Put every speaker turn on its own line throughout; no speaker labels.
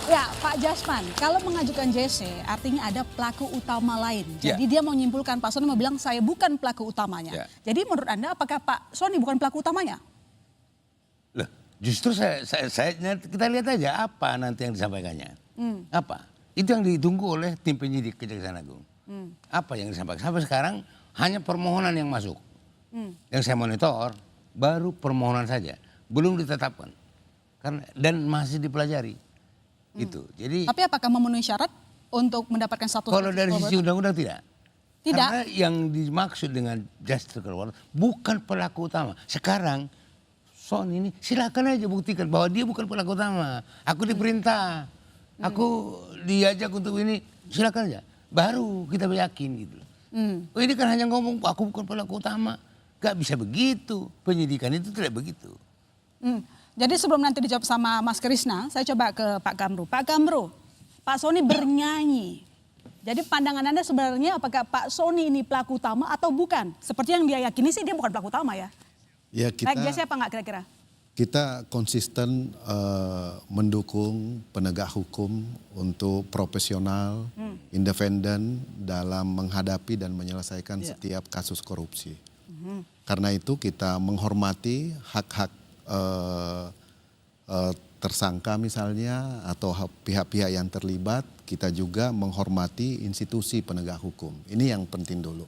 Ya, Pak Jasman, kalau mengajukan JC artinya ada pelaku utama lain. Jadi dia mau menyimpulkan, Pak Soni mau bilang saya bukan pelaku utamanya. Jadi menurut Anda apakah Pak Soni bukan pelaku utamanya?
Loh, justru kita lihat aja apa nanti yang disampaikannya. Apa? Itu yang ditunggu oleh tim penyidik Kejaksaan Agung. Apa yang disampaikan? Sampai sekarang hanya permohonan yang masuk. Yang saya monitor baru permohonan saja, belum ditetapkan. Dan masih dipelajari. Itu. Jadi
tapi apakah memenuhi syarat untuk mendapatkan status?
Kalau dari sisi undang-undang tidak.
Tidak.
Karena yang dimaksud dengan justifiable warrant bukan pelaku utama. Sekarang Son ini silakan aja buktikan bahwa dia bukan pelaku utama. Aku diperintah, aku diajak untuk ini, silakan aja. Baru kita yakin gitu. Oh, ini kan hanya ngomong aku bukan pelaku utama. Gak bisa begitu. Penyidikan itu tidak begitu.
Jadi sebelum nanti dijawab sama Mas Krisna, saya coba ke Pak Gamru. Pak Gamru, Pak Soni bernyanyi. Jadi pandangan Anda sebenarnya apakah Pak Soni ini pelaku utama atau bukan? Seperti yang dia yakini sih dia bukan pelaku utama ya.
Ya kita.
Naik siapa nggak kira-kira?
Kita konsisten mendukung penegak hukum untuk profesional, independen dalam menghadapi dan menyelesaikan setiap kasus korupsi. Karena itu kita menghormati hak-hak tersangka misalnya atau pihak-pihak yang terlibat, kita juga menghormati institusi penegak hukum. Ini yang penting dulu.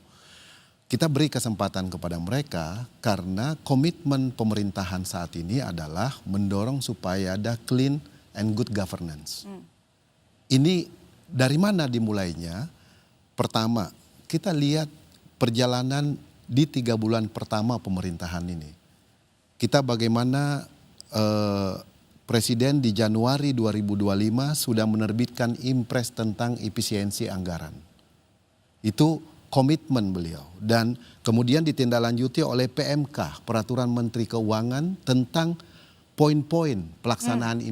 Kita beri kesempatan kepada mereka karena komitmen pemerintahan saat ini adalah mendorong supaya ada clean and good governance. Ini dari mana dimulainya? Pertama, kita lihat perjalanan di 3 bulan pertama pemerintahan ini. Kita bagaimana Presiden di Januari 2025 sudah menerbitkan impres tentang efisiensi anggaran. Itu komitmen beliau. Dan kemudian ditindaklanjuti oleh PMK, Peraturan Menteri Keuangan tentang poin-poin pelaksanaan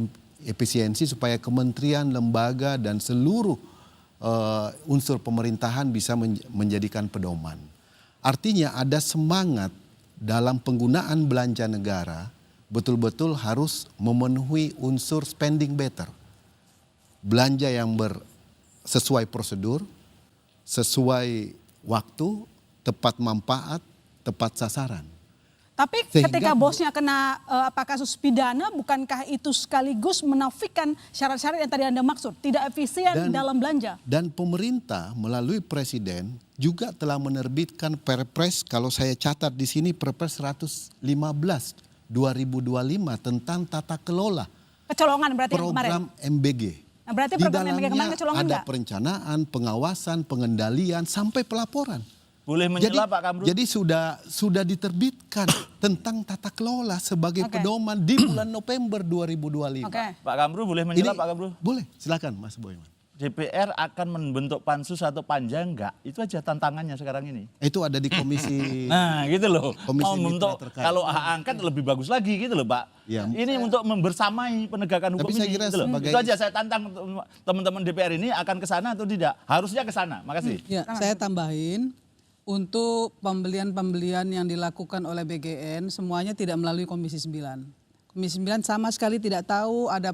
efisiensi supaya kementerian, lembaga, dan seluruh unsur pemerintahan bisa menjadikan pedoman. Artinya ada semangat dalam penggunaan belanja negara betul-betul harus memenuhi unsur spending better. Belanja yang sesuai prosedur, sesuai waktu, tepat manfaat, tepat sasaran.
Tapi ketika bosnya kena kasus pidana, bukankah itu sekaligus menafikan syarat-syarat yang tadi Anda maksud? Tidak efisien dalam belanja.
Dan pemerintah melalui presiden juga telah menerbitkan Perpres, kalau saya catat di sini Perpres 115 2025 tentang tata kelola
kecolongan berarti
program MBG.
Nah, berarti program MBG kemarin kecolongan
ada
enggak?
Perencanaan, pengawasan, pengendalian sampai pelaporan.
Boleh menyela Pak Kamru?
Jadi sudah diterbitkan tentang tata kelola sebagai pedoman di bulan November 2025.
Pak Kamru boleh menyela Pak Kamru?
Boleh, silakan Mas Boyman.
DPR akan membentuk pansus atau panja enggak? Itu aja tantangannya sekarang ini.
Itu ada di komisi.
Nah gitu loh.
Komisi
mau bentuk kalau hak angket lebih bagus lagi gitu loh Pak. Ya, ini untuk membersamai penegakan hukum ini. Gitu loh. Itu aja saya tantang teman-teman DPR ini akan ke sana atau tidak. Harusnya ke sana. Makasih.
Ya, saya tambahin. Untuk pembelian-pembelian yang dilakukan oleh BGN semuanya tidak melalui Komisi 9. Komisi 9 sama sekali tidak tahu ada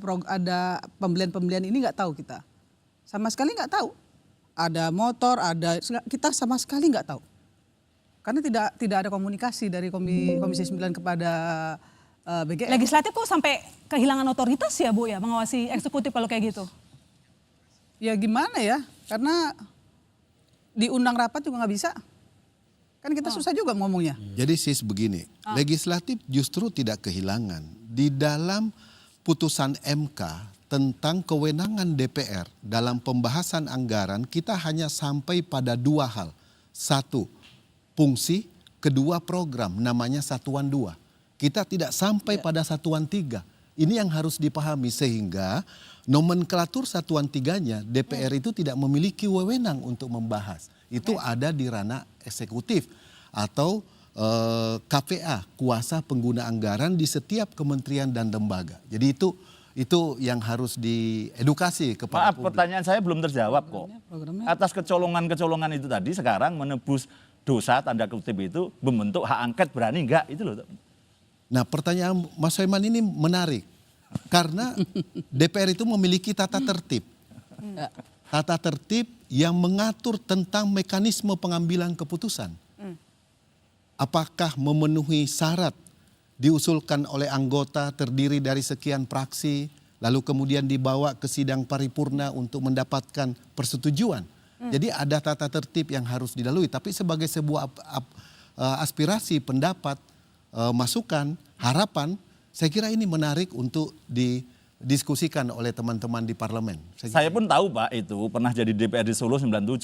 pembelian-pembelian ini, nggak tahu kita. Sama sekali nggak tahu. Ada motor, kita sama sekali nggak tahu. Karena tidak ada komunikasi dari Komisi 9 kepada BGN.
Legislatif kok sampai kehilangan otoritas ya Bu ya mengawasi eksekutif kalau kayak gitu?
Ya gimana ya, karena diundang rapat juga nggak bisa. Kan kita susah juga ngomongnya.
Jadi sis begini, legislatif justru tidak kehilangan. Di dalam putusan MK tentang kewenangan DPR dalam pembahasan anggaran kita hanya sampai pada 2 hal. 1, fungsi, 2 program namanya Satuan 2. Kita tidak sampai pada Satuan 3. Ini yang harus dipahami sehingga nomenklatur Satuan 3-nya DPR itu tidak memiliki wewenang untuk membahas. Itu ada di ranah eksekutif atau KPA, kuasa pengguna anggaran di setiap kementerian dan lembaga. Jadi itu yang harus diedukasi kepada publik.
Pertanyaan saya belum terjawab kok. Atas kecolongan-kecolongan itu tadi sekarang menebus dosa tanda kutip itu membentuk hak angket berani enggak itu loh.
Nah pertanyaan Mas Soeman ini menarik. Karena DPR itu memiliki tata tertib. Tata tertib yang mengatur tentang mekanisme pengambilan keputusan. Apakah memenuhi syarat diusulkan oleh anggota terdiri dari sekian fraksi, lalu kemudian dibawa ke sidang paripurna untuk mendapatkan persetujuan. Jadi ada tata tertib yang harus dilalui. Tapi sebagai sebuah aspirasi, pendapat, masukan, harapan, saya kira ini menarik untuk didiskusikan oleh teman-teman di parlemen.
Saya pun tahu Pak, itu pernah jadi DPRD Solo 97.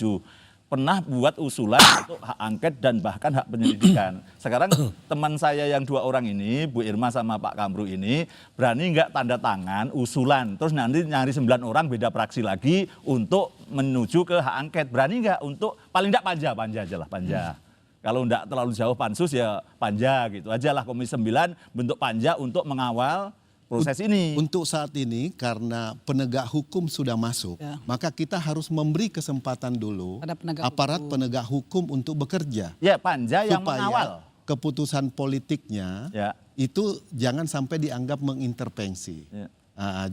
Pernah buat usulan untuk hak angket dan bahkan hak penyelidikan. Sekarang teman saya yang 2 orang ini, Bu Irma sama Pak Kamru ini, berani nggak tanda tangan usulan. Terus nanti nyari 9 orang beda fraksi lagi untuk menuju ke hak angket. Berani nggak untuk, paling nggak panja aja lah, panja. Kalau nggak terlalu jauh pansus ya panja gitu aja lah, Komisi 9 bentuk panja untuk mengawal proses ini.
Untuk saat ini karena penegak hukum sudah masuk, maka kita harus memberi kesempatan dulu aparat penegak hukum untuk bekerja.
Ya, panja yang mengawal.
Keputusan politiknya itu jangan sampai dianggap mengintervensi.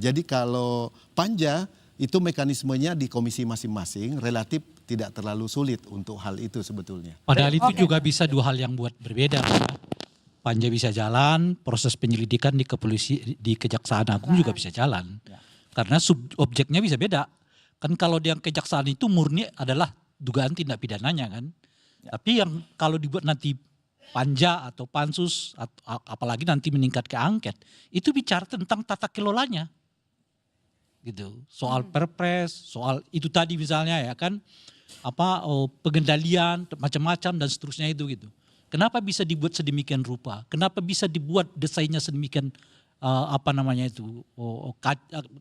Jadi kalau panja itu mekanismenya di komisi masing-masing relatif tidak terlalu sulit untuk hal itu sebetulnya.
Padahal itu juga bisa 2 hal yang buat berbeda, Pak. Panja bisa jalan, proses penyelidikan di Kejaksaan Agung juga bisa jalan. Karena objeknya bisa beda. Kan kalau yang Kejaksaan itu murni adalah dugaan tindak pidananya kan. Tapi yang kalau dibuat nanti panja atau pansus, atau apalagi nanti meningkat ke angket, itu bicara tentang tata kelolanya. Gitu. Soal perpres, soal itu tadi misalnya ya kan, pengendalian, macam-macam dan seterusnya itu gitu. Kenapa bisa dibuat sedemikian rupa? Kenapa bisa dibuat desainnya sedemikian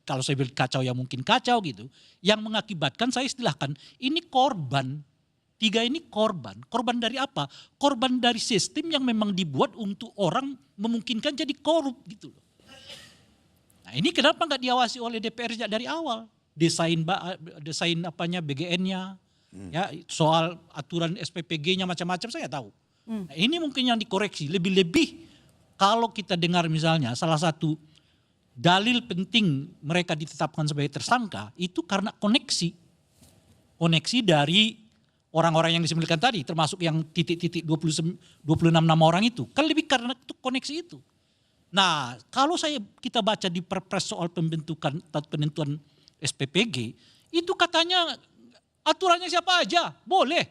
kalau saya bilang kacau ya mungkin kacau gitu. Yang mengakibatkan saya istilahkan ini korban. 3 ini korban. Korban dari apa? Korban dari sistem yang memang dibuat untuk orang memungkinkan jadi korup gitu loh. Nah ini kenapa nggak diawasi oleh DPR sejak dari awal? Desain BGN-nya, ya soal aturan SPPG-nya macam-macam saya nggak tahu. Nah, ini mungkin yang dikoreksi. Lebih-lebih kalau kita dengar misalnya salah satu dalil penting mereka ditetapkan sebagai tersangka itu karena koneksi dari orang-orang yang disebutkan tadi, termasuk yang titik-titik 26 nama orang itu. Kan lebih karena itu koneksi itu. Nah kalau kita baca di perpres soal penentuan SPPG, itu katanya aturannya siapa aja boleh.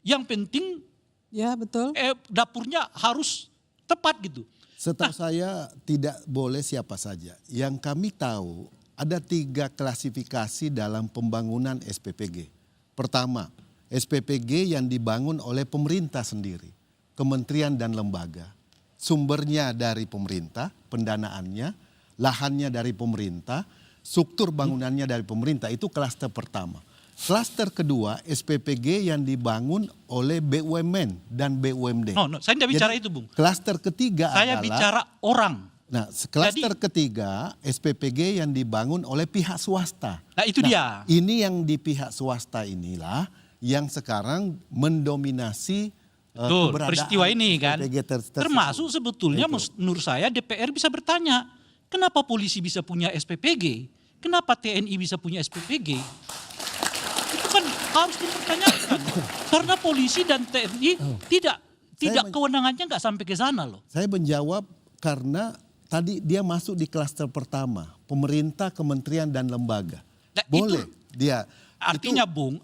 Yang penting
ya betul.
Dapurnya harus tepat gitu.
Setahu saya tidak boleh siapa saja. Yang kami tahu ada 3 klasifikasi dalam pembangunan SPPG. Pertama, SPPG yang dibangun oleh pemerintah sendiri, kementerian dan lembaga. Sumbernya dari pemerintah, pendanaannya, lahannya dari pemerintah, struktur bangunannya dari pemerintah, itu klaster pertama. Klaster kedua, SPPG yang dibangun oleh BUMN dan BUMD.
Saya tidak bicara itu, Bung.
Klaster ketiga
saya bicara orang.
Nah, klaster ketiga, SPPG yang dibangun oleh pihak swasta.
Nah, itu dia.
Ini yang di pihak swasta inilah yang sekarang mendominasi
peristiwa ini kan. Termasuk sebetulnya menurut saya DPR bisa bertanya, kenapa polisi bisa punya SPPG? Kenapa TNI bisa punya SPPG? Itu kan harus dipertanyakan. Karena polisi dan TNI tidak kewenangannya nggak sampai ke sana loh.
Saya menjawab karena tadi dia masuk di klaster pertama, pemerintah, kementerian dan lembaga.
Nah,
boleh dia.
Artinya Bung,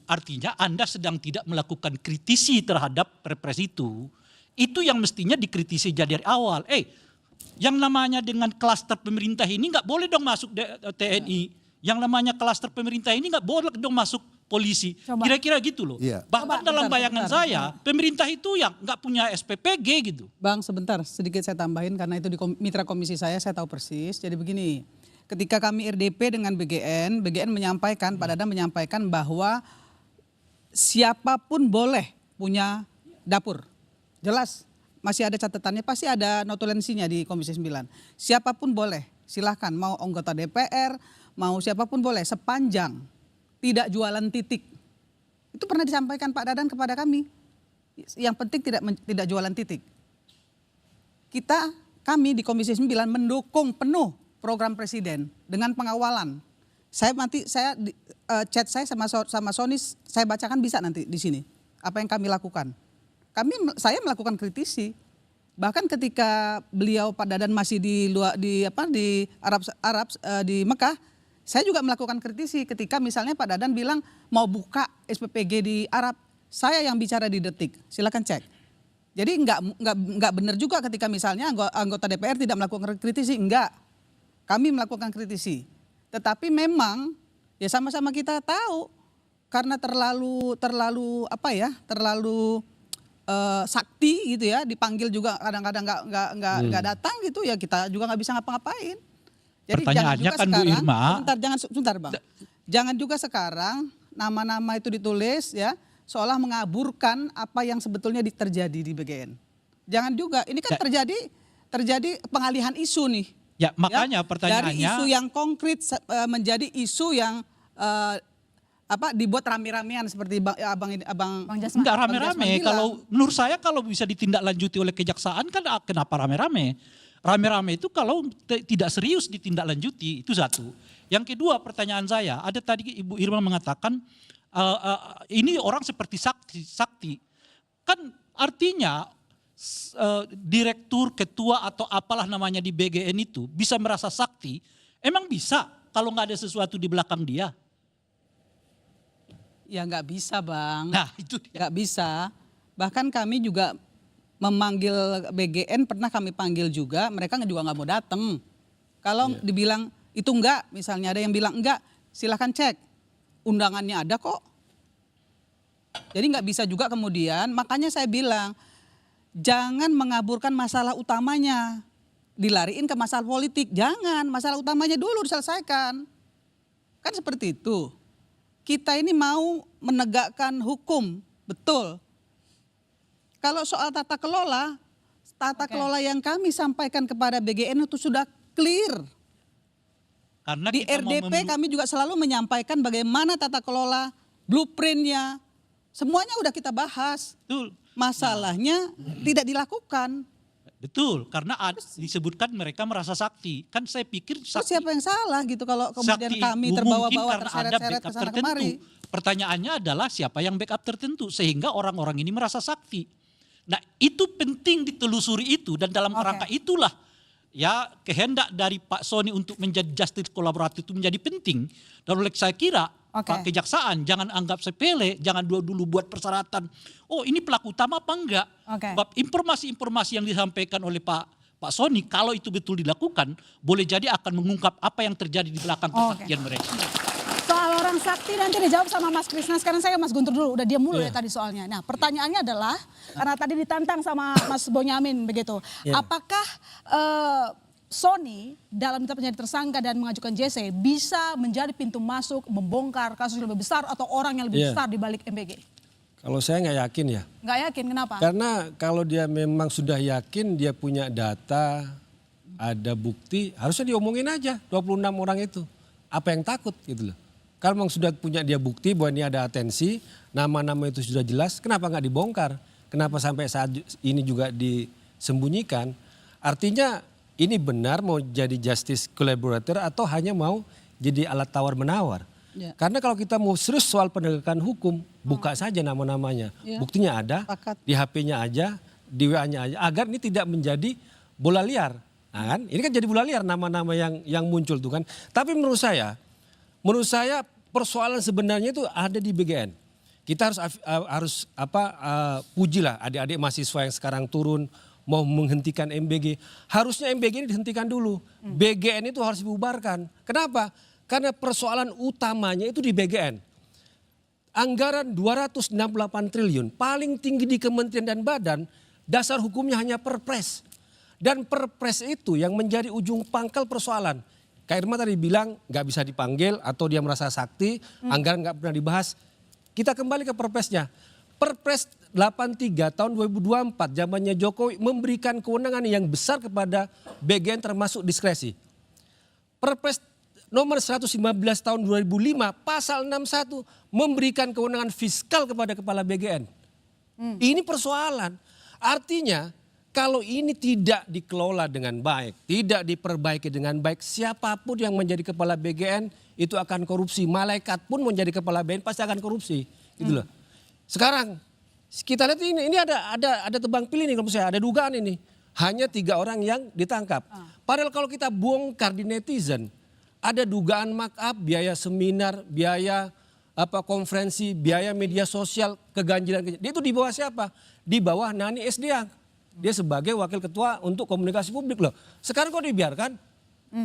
Anda sedang tidak melakukan kritisi terhadap perpres itu. Itu yang mestinya dikritisi dari awal. Yang namanya dengan klaster pemerintah ini nggak boleh dong masuk TNI. Yang namanya klaster pemerintah ini nggak boleh dong masuk polisi. Kira-kira gitu loh.
Iya.
Bahkan dalam bayangan saya, pemerintah itu yang nggak punya SPPG gitu.
Bang, sebentar sedikit saya tambahin karena itu di mitra komisi saya tahu persis. Jadi begini, ketika kami RDP dengan BGN menyampaikan, Pak Dadang menyampaikan bahwa siapapun boleh punya dapur. Jelas, masih ada catatannya, pasti ada notulensinya di Komisi 9. Siapapun boleh, silahkan mau anggota DPR, mau siapapun boleh sepanjang tidak jualan titik. Itu pernah disampaikan Pak Dadan kepada kami. Yang penting tidak jualan titik. Kami di Komisi 9 mendukung penuh program presiden dengan pengawalan. Saya chat saya sama Sony saya bacakan bisa nanti di sini apa yang kami lakukan. Saya melakukan kritisi. Bahkan ketika beliau Pak Dadan masih di di Mekah, saya juga melakukan kritisi ketika misalnya Pak Dadan bilang mau buka SPPG di Arab. Saya yang bicara di Detik. Silakan cek. Jadi enggak benar juga ketika misalnya anggota DPR tidak melakukan kritisi, enggak. Kami melakukan kritisi. Tetapi memang ya sama-sama kita tahu karena terlalu sakti gitu ya, dipanggil juga kadang-kadang nggak datang gitu ya, kita juga nggak bisa ngapa-ngapain. Jadi
Pertanyaannya kan Bu Irma,
sebentar Bang. Jangan juga sekarang nama-nama itu ditulis ya seolah mengaburkan apa yang sebetulnya terjadi di BGN. Jangan juga, ini kan terjadi pengalihan isu nih.
ya makanya pertanyaannya.
Dari isu yang konkret menjadi isu yang dibuat rame-ramean seperti abang
Jasman.
Enggak rame-rame.
bilang.
Kalau menurut saya kalau bisa ditindaklanjuti oleh kejaksaan kan kenapa rame-rame? Rame-rame itu kalau tidak serius ditindaklanjuti, itu satu. Yang kedua pertanyaan saya, ada tadi Ibu Irma mengatakan ini orang seperti sakti. Kan artinya direktur, ketua atau apalah namanya di BGN itu bisa merasa sakti. Emang bisa kalau nggak ada sesuatu di belakang dia?
Ya nggak bisa Bang.
Nah itu dia.
Nggak bisa. Bahkan kami juga memanggil BGN, pernah kami panggil juga, mereka juga nggak mau datang. Kalau dibilang itu enggak, misalnya ada yang bilang enggak, silahkan cek. Undangannya ada kok. Jadi nggak bisa juga kemudian, makanya saya bilang, jangan mengaburkan masalah utamanya. Dilariin ke masalah politik, jangan, masalah utamanya dulu diselesaikan. Kan seperti itu. Kita ini mau menegakkan hukum, betul. Kalau soal tata kelola yang kami sampaikan kepada BGN itu sudah clear.
Karena
Di
kita
RDP kami juga selalu menyampaikan bagaimana tata kelola, blueprintnya, semuanya udah kita bahas.
Betul.
Masalahnya tidak dilakukan.
Betul, karena disebutkan mereka merasa sakti. Kan saya pikir
Terus
sakti,
siapa yang salah gitu kalau kemudian
sakti
kami
mungkin
terbawa-bawa
karena ada
terseret-seret
backup
kesana
tertentu.
kemari.
Pertanyaannya adalah siapa yang backup tertentu sehingga orang-orang ini merasa sakti. Nah itu penting ditelusuri itu dan dalam kerangka itulah ya kehendak dari Pak Sony untuk menjadi justice kolaboratif itu menjadi penting. Dan oleh saya kira Pak Kejaksaan jangan anggap sepele, jangan dulu buat persyaratan. Oh ini pelaku utama apa enggak? Sebab informasi-informasi yang disampaikan oleh Pak Sony kalau itu betul dilakukan boleh jadi akan mengungkap apa yang terjadi di belakang kesaktian mereka.
Soal orang sakti nanti dijawab sama Mas Krisna. Sekarang saya Mas Guntur dulu, udah diam mulu ya tadi soalnya. Nah pertanyaannya adalah, karena tadi ditantang sama Mas Bonyamin begitu. Apakah Sony dalam tetap menjadi tersangka dan mengajukan JC bisa menjadi pintu masuk membongkar kasus lebih besar atau orang yang lebih besar di balik MBG?
Kalau saya nggak yakin ya.
Nggak yakin, kenapa?
Karena kalau dia memang sudah yakin dia punya data, ada bukti, harusnya diomongin aja 26 orang itu. Apa yang takut gitu loh. Kalau memang sudah punya dia bukti bahwa ini ada atensi, nama-nama itu sudah jelas, kenapa nggak dibongkar? Kenapa sampai saat ini juga disembunyikan? Artinya ini benar mau jadi justice collaborator atau hanya mau jadi alat tawar-menawar? Karena kalau kita mau serius soal penegakan hukum, buka saja nama-namanya. Buktinya ada, di HP-nya aja, di WA-nya aja, agar ini tidak menjadi bola liar. Nah, kan? Ini kan jadi bola liar nama-nama yang muncul tuh kan. Tapi menurut saya persoalan sebenarnya itu ada di BGN. Kita harus pujilah adik-adik mahasiswa yang sekarang turun mau menghentikan MBG. Harusnya MBG ini dihentikan dulu. BGN itu harus dibubarkan. Kenapa? Karena persoalan utamanya itu di BGN. Anggaran 268 triliun paling tinggi di kementerian dan badan, dasar hukumnya hanya perpres. Dan perpres itu yang menjadi ujung pangkal persoalan. Kak Irma tadi bilang nggak bisa dipanggil atau dia merasa sakti, anggaran nggak pernah dibahas. Kita kembali ke perpresnya. Perpres 83 tahun 2024 zamannya Jokowi memberikan kewenangan yang besar kepada BGN termasuk diskresi. Perpres nomor 115 tahun 2005 pasal 61 memberikan kewenangan fiskal kepada kepala BGN. Ini persoalan. Artinya Kalau ini tidak dikelola dengan baik, tidak diperbaiki dengan baik, siapapun yang menjadi kepala BGN itu akan korupsi. Malaikat pun menjadi kepala BGN pasti akan korupsi, gitu loh. Sekarang kita lihat ini ada tebang pilih nih, kalau saya ada dugaan ini. Hanya 3 orang yang ditangkap. Padahal kalau kita bongkar di netizen, ada dugaan markup, biaya seminar, biaya konferensi, biaya media sosial, keganjilan. Dia itu di bawah siapa? Di bawah Nani Esdiang. Dia sebagai wakil ketua untuk komunikasi publik loh. Sekarang kok dibiarkan?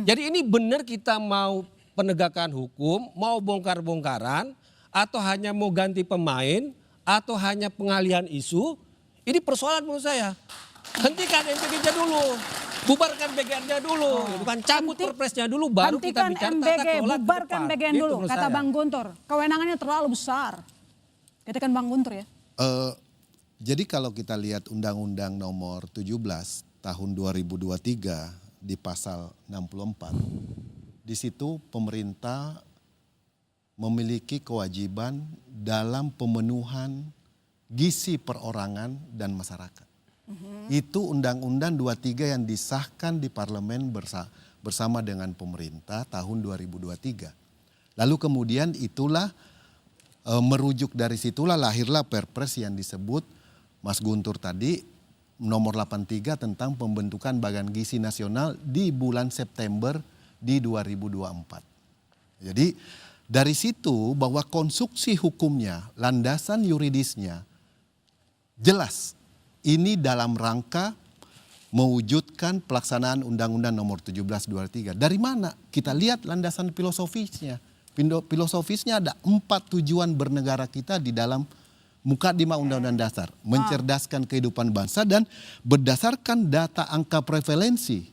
Jadi ini benar kita mau penegakan hukum, mau bongkar-bongkaran, atau hanya mau ganti pemain, atau hanya pengalihan isu. Ini persoalan menurut saya. Hentikan MBG-nya dulu. Bubarkan BGN-nya dulu. Bukan cabut perpresnya dulu, baru kita bicara tata kelola ke
bubarkan
depan.
BGN
Gitu
dulu,
menurut
kata
saya.
Bang Guntur. Kewenangannya terlalu besar. Katakan Bang Guntur ya.
Jadi kalau kita lihat Undang-Undang Nomor 17 Tahun 2023 di pasal 64, di situ pemerintah memiliki kewajiban dalam pemenuhan gizi perorangan dan masyarakat. Itu Undang-Undang 23 yang disahkan di parlemen bersama dengan pemerintah tahun 2023. Lalu kemudian itulah merujuk dari situlah lahirlah Perpres yang disebut Mas Guntur tadi nomor 83 tentang pembentukan Badan Gizi Nasional di bulan September di 2024. Jadi dari situ bahwa konstruksi hukumnya, landasan yuridisnya jelas. Ini dalam rangka mewujudkan pelaksanaan Undang-Undang Nomor 17 2023. Dari mana? Kita lihat landasan filosofisnya. Filosofisnya ada 4 tujuan bernegara kita di dalam Mukadimah Undang-Undang Dasar. Mencerdaskan kehidupan bangsa dan berdasarkan data angka prevalensi.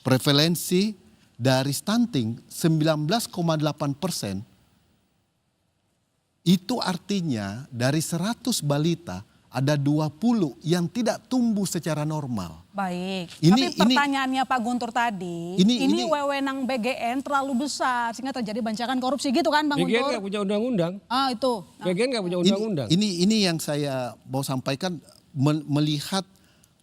Prevalensi dari stunting 19,8%. Itu artinya dari 100 balita ada 20 yang tidak tumbuh secara normal.
Baik.
Ini-
Tapi pertanyaannya Pak Guntur tadi, ini wewenang BGN terlalu besar sehingga terjadi bancakan korupsi gitu kan Bang
BGN
Guntur?
nggak punya undang-undang.
Itu. Nah,
BGN nggak punya undang-undang.
Ini yang saya mau sampaikan melihat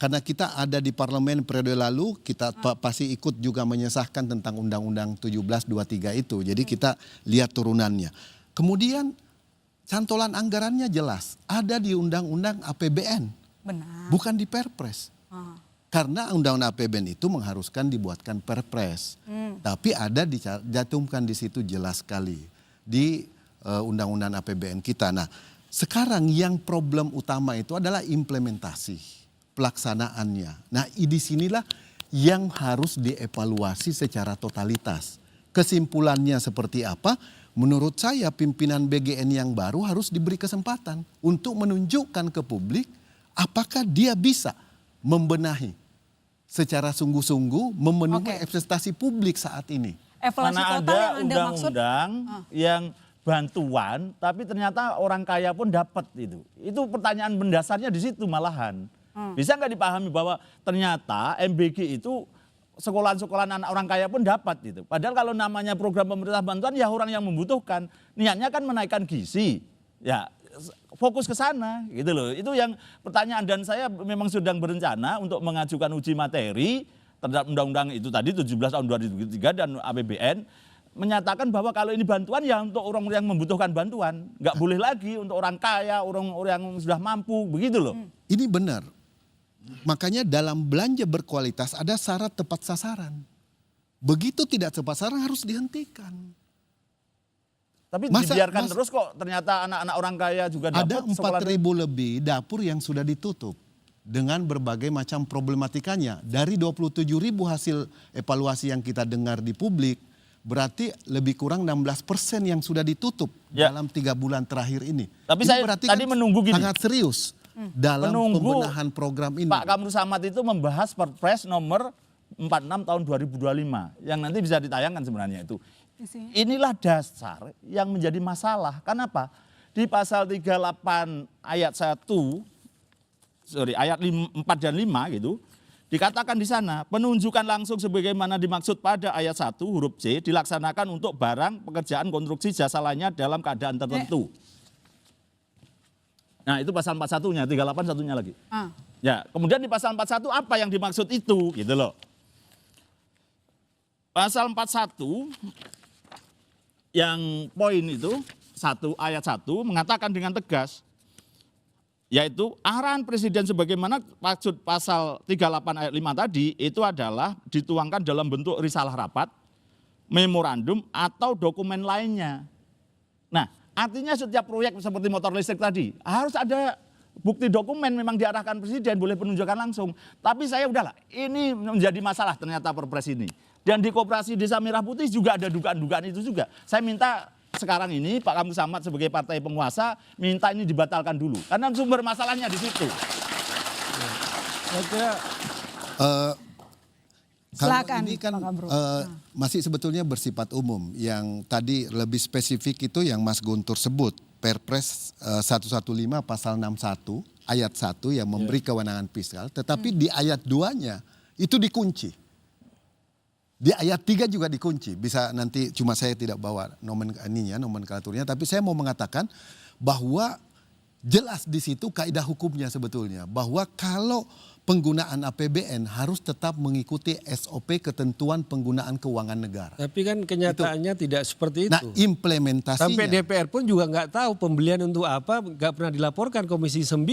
karena kita ada di parlemen periode lalu kita pasti ikut juga menyesahkan tentang Undang-Undang 1723 itu. Jadi kita lihat turunannya. Kemudian cantolan anggarannya jelas ada di Undang-Undang APBN,
benar.
bukan di Perpres. Karena Undang-Undang APBN itu mengharuskan dibuatkan Perpres. Tapi ada dicantumkan di situ jelas sekali di Undang-Undang APBN kita. Nah, sekarang yang problem utama itu adalah implementasi, pelaksanaannya. Nah, di sinilah yang harus dievaluasi secara totalitas. Kesimpulannya seperti apa? Menurut saya pimpinan BGN yang baru harus diberi kesempatan untuk menunjukkan ke publik apakah dia bisa membenahi secara sungguh-sungguh memenuhi ekspektasi publik saat ini.
Evaluasi
Mana
total
ada
yang Anda maksud?
undang-undang yang bantuan tapi ternyata orang kaya pun dapat itu. Itu pertanyaan mendasarnya di situ malahan. Bisa nggak dipahami bahwa ternyata MBG itu sekolahan-sekolahan anak orang kaya pun dapat gitu. Padahal kalau namanya program pemerintah bantuan ya orang yang membutuhkan. Niatnya kan menaikkan gizi. Ya fokus ke sana gitu loh. Itu yang pertanyaan dan saya memang sedang berencana untuk mengajukan uji materi terhadap undang-undang itu tadi 17 tahun 2003 dan APBN menyatakan bahwa kalau ini bantuan ya untuk orang yang membutuhkan bantuan. Nggak boleh lagi untuk orang kaya, orang-orang yang sudah mampu begitu loh.
Ini benar. Makanya dalam belanja berkualitas ada syarat tepat sasaran. Begitu tidak tepat sasaran harus dihentikan.
Tapi
Masa-
dibiarkan
masa-
terus kok ternyata anak-anak orang kaya juga dapat.
Ada
sekolah
4.000 lebih dapur yang sudah ditutup dengan berbagai macam problematikanya. Dari 27.000 hasil evaluasi yang kita dengar di publik, berarti lebih kurang 16% yang sudah ditutup
Ya.
dalam 3 bulan terakhir ini.
Tapi
Ini
saya
berarti
tadi menunggu gini.
sangat serius dalam
Menunggu
pembenahan program ini.
Pak Kamru Samad itu membahas Perpres nomor 46 tahun 2025 yang nanti bisa ditayangkan sebenarnya itu. Inilah dasar yang menjadi masalah. Kenapa? Di pasal 38 ayat 4 dan 5 gitu. Dikatakan di sana, penunjukan langsung sebagaimana dimaksud pada ayat 1 huruf C dilaksanakan untuk barang, pekerjaan, konstruksi, jasa lainnya dalam keadaan tertentu. Nah itu pasal 41-nya, 38 satunya lagi. Ya, kemudian di pasal 41 apa yang dimaksud itu gitu loh. Pasal 41 yang poin itu 1 ayat 1 mengatakan dengan tegas yaitu arahan presiden sebagaimana maksud pasal 38 ayat 5 tadi itu adalah dituangkan dalam bentuk risalah rapat, memorandum atau dokumen lainnya. Nah, artinya setiap proyek seperti motor listrik tadi harus ada bukti dokumen memang diarahkan presiden, boleh penunjukan langsung. Tapi saya udahlah, ini menjadi masalah ternyata Perpres ini. Dan di Koperasi Desa Merah Putih juga ada dugaan-dugaan itu juga. Saya minta sekarang ini Pak Kamru Samad sebagai partai penguasa minta ini dibatalkan dulu. Karena sumber masalahnya di situ.
Saya kira
Kalau
Silakan,
ini kan
Pak Kamru.
masih sebetulnya bersifat umum. Yang tadi lebih spesifik itu yang Mas Guntur sebut. Perpres 115 pasal 61 ayat 1 yang memberi kewenangan fiskal. Tetapi di ayat 2-nya itu dikunci. Di ayat 3 juga dikunci. Bisa nanti cuma saya tidak bawa nomenklaturnya. Tapi saya mau mengatakan bahwa jelas di situ kaidah hukumnya sebetulnya. Bahwa kalau penggunaan APBN harus tetap mengikuti SOP ketentuan penggunaan keuangan negara.
tapi kan kenyataannya tidak seperti itu.
Nah implementasinya.
Sampai DPR pun juga nggak tahu pembelian untuk apa, nggak pernah dilaporkan Komisi 9.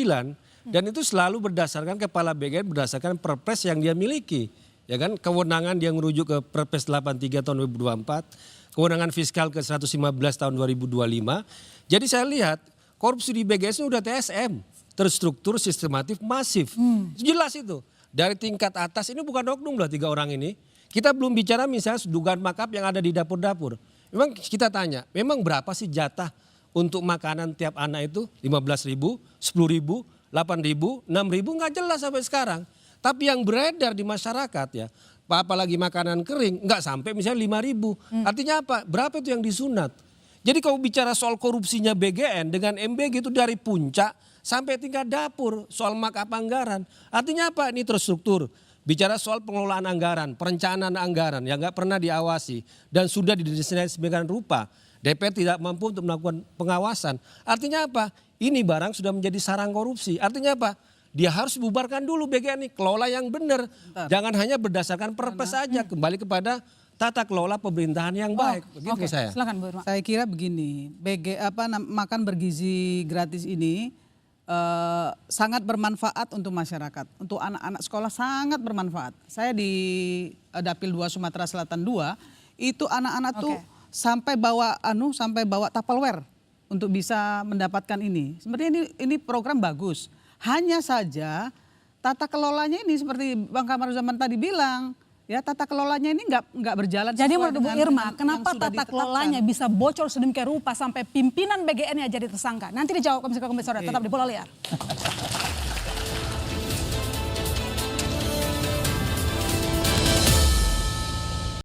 Dan itu selalu berdasarkan kepala BGN berdasarkan perpres yang dia miliki. Ya kan, kewenangan yang merujuk ke Perpres 83 tahun 2024, kewenangan fiskal ke 115 tahun 2025. Jadi saya lihat korupsi di BGN itu udah TSM, terstruktur, sistematif, masif. Jelas itu. Dari tingkat atas ini bukan oknum lah 3 orang ini. Kita belum bicara misalnya dugaan makap yang ada di dapur-dapur. Memang kita tanya, memang berapa sih jatah untuk makanan tiap anak itu? 15.000, 10.000, 8.000, 6.000, nggak jelas sampai sekarang. Tapi yang beredar di masyarakat ya, apalagi makanan kering, nggak sampai misalnya 5.000. Artinya apa? Berapa itu yang disunat? Jadi kalau bicara soal korupsinya BGN dengan MBG itu dari puncak sampai tingkat dapur soal markup anggaran. Artinya apa? Ini terstruktur. Bicara soal pengelolaan anggaran, perencanaan anggaran yang nggak pernah diawasi dan sudah didesain sedemikian rupa. DPR tidak mampu untuk melakukan pengawasan. Artinya apa? Ini barang sudah menjadi sarang korupsi. Artinya apa? Dia harus bubarkan dulu BGN ini, kelola yang benar. Jangan hanya berdasarkan perpres saja, kembali kepada tata kelola pemerintahan yang baik. Begitu
Oke,
saya.
silakan Bu Irma.
Saya kira begini, makan bergizi gratis ini sangat bermanfaat untuk masyarakat, untuk anak-anak sekolah sangat bermanfaat. Saya di Dapil 2 Sumatera Selatan 2 itu anak-anak tuh sampai bawa Tupperware untuk bisa mendapatkan ini. Sebenarnya ini program bagus. Hanya saja tata kelolanya ini seperti Bang Kamru Zaman tadi bilang, ya tata kelolanya ini nggak berjalan.
Jadi
sesuai
menurut Bu
dengan
Irma,
yang
kenapa
sudah
tata
ditetapkan.
kelolanya bisa bocor sedemikian rupa sampai pimpinan BGN-nya jadi tersangka? Nanti dijawab Komisi Sore, tetap di Bola Liar.